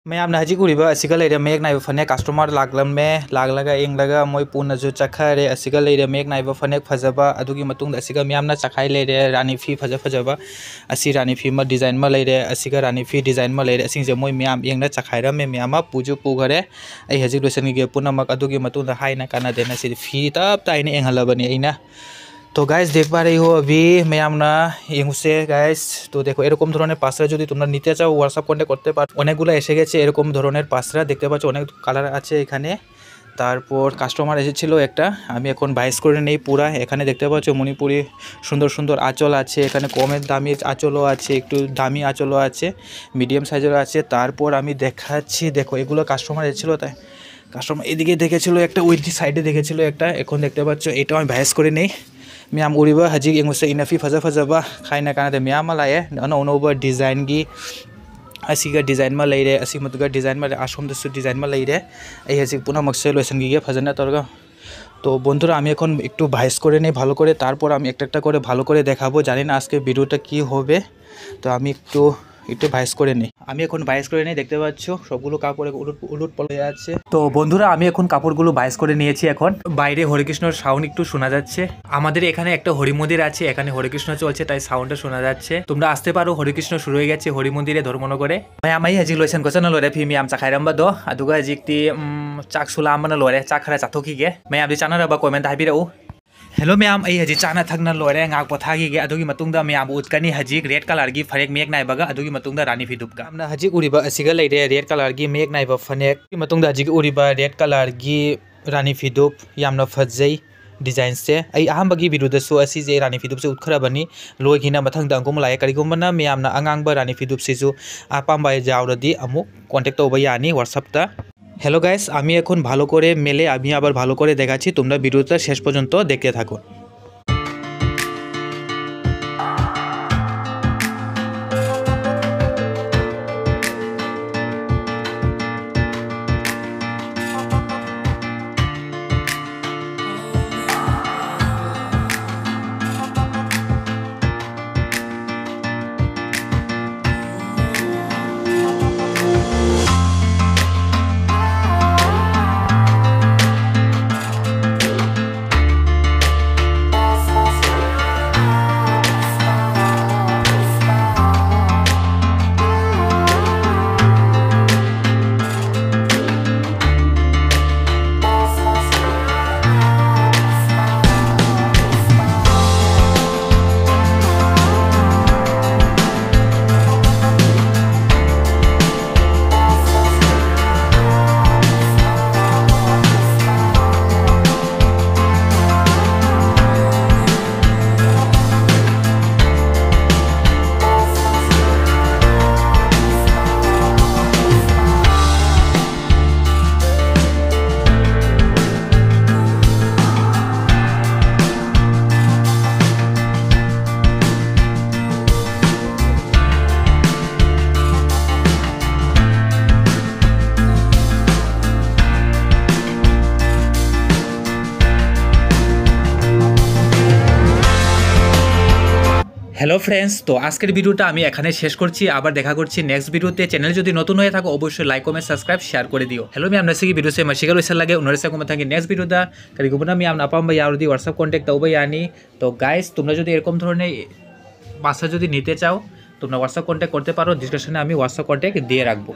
Ma'am हजी उरीबा मेघ नाइब फने customer लागलमे लागलगा इंगलगा मोय पुनजु चखारे मेघ नाइब फने फजबा अदुगी मतुंग असिगा मैमना चखाई लेरे रानी फी फजबा असि रानी फी मा डिजाइन मा लेरे असिगा रानी फी डिजाइन मा लेरे असिंजे मोय मैम इंगना चखाइरा मे मैम पुजु पुगरे आई हजी लोसन गे पुनमक अदुगी मतुंग हाइना काना देना सि फी तब ताइने एंगहलबनी आइना। तो गाइस देख पा रही हो अभी मैम ना से गाइस तो देखो एरकम धरনের পাসরা যদি তোমরা নিতে চাও হোয়াটসঅ্যাপ কন্টাক্ট করতে পারো। অনেকগুলো এসে গেছে এরকম ধরনের পাসরা দেখতে পাচ্ছ, অনেক কালার আছে এখানে। তারপর কাস্টমার এসেছিল একটা, আমি এখন বাইস করে নেই পুরা। এখানে দেখতে পাচ্ছ মণিপুরি সুন্দর সুন্দর আঁচল আছে, এখানে কমের দামি আঁচলও আছে, একটু দামি আঁচলও আছে, মিডিয়াম সাইজেরও আছে। তারপর আমি দেখাচ্ছি, দেখো এগুলো কাস্টমার এসেছিল, তাই কাস্টমার এদিকে দেখেছিল একটা, ওই সাইডে দেখেছিল একটা। এখন দেখতে পাচ্ছ এটা আমি বাইস করে নেই। मैम उरीबा हजी इंगुसे इनफी फजबा खाइना काना मैम लाए अनौब डिजाइन की असीगा डिजाइन में लेरे असी मतुगा डिजाइन में आसम दसु डिजाइन में लेरे এই हजी पुनः मक्से लोसन गिए फजना तरगा। तो बंधुरा आमी एखन एकटू भाइस करे नेই भालो करे, तारपर आमी एकटा एकटा करे भालो करे देखाबो। जानि ना आजके भिडियोटा कि होबे, तो आमी একটু ভাইস করে নেই। আমি এখন ভাইস করে নেই, দেখতে পাচ্ছ সবগুলো কাপড়ে উলট পড়ে আছে। তো বন্ধুরা আমি এখন কাপড়গুলো ভাইস করে নিয়েছি। এখন বাইরে হরিকৃষ্ণর সাউন্ড একটু শোনা যাচ্ছে। আমাদের এখানে একটা হরি মন্দির আছে, এখানে হরিকৃষ্ণ চলছে, তাই সাউন্ডটা শোনা যাচ্ছে। তোমরা আসতে পারো, হরিকৃষ্ণ শুরু হয়ে গেছে হরি মন্দিরে ধর্মনগরে। আমি হাজি লইছেন কোসানো লরে ফিমি আম চাখাইরামবা দ আদুগা জিকতি চাক সুলামনা লরে চাখরা চাথকিগে मैं आबदि चाना रबा कमेंट हाबिराउ। हेलो मैम आई हजी चाना थकना लोरे गाक पथागिगे अदुगी मतुंगदा मैम उतकनी हजी रेड कलर की फरेक मेघ नाइबगा अदुगी मतुंगदा रानी फिदुबगा हमना हजी उरिबा असिगा लेरे रेड कलर की मेघ नाइबा फनेक मतुंगदा हजी उरिबा रेड कलर की रानी फिदुब यामना फजै डिजाइन से आई अहमबगी वीडियोदसु असि जे रानी फिदुब से उत्खराबनी लोगिना मथंगदा अंगुम लाय करिगुमना मैमना अंगांगबा रानी फिदुब सिजु आपामबा जावरदि अमु कन्टेक्ट तोबा यानी व्हाट्सएपटा। हेलो गाइस आमी एखन भालो करे मेले आमी आबार भालो करे देखाচ্ছি, তোমরা ভিডিওটা শেষ পর্যন্ত দেখতে থাকো। हेलो फ्रेंड्स, तो आजकेर भिडियोटा आमी एखाने शेष करछि, आबार देखा करछि नेक्स्ट भिडियोते। चैनल जदि नतुन हये थाको अवश्यई लाइक कमेंट सब्सक्राइब शेयर करे दिओ। हेलो मी आमना सिगी भिडियो से मशिगा लइसा लागे उनरसे कमे थांगे नेक्स्ट भिडियोटा करिगुबना मी आमना पाम यावरदि व्हाट्सएप कन्टेक्ट तौबा यानी। तो गाइस তোমরা যদি এরকম ধরনের বাসা যদি নিতে চাও তোমরা হোয়াটসঅ্যাপ কন্ট্যাক্ট করতে পারো, ডিসক্রিপশনে আমি হোয়াটসঅ্যাপ কন্ট্যাক্ট দিয়ে রাখবো।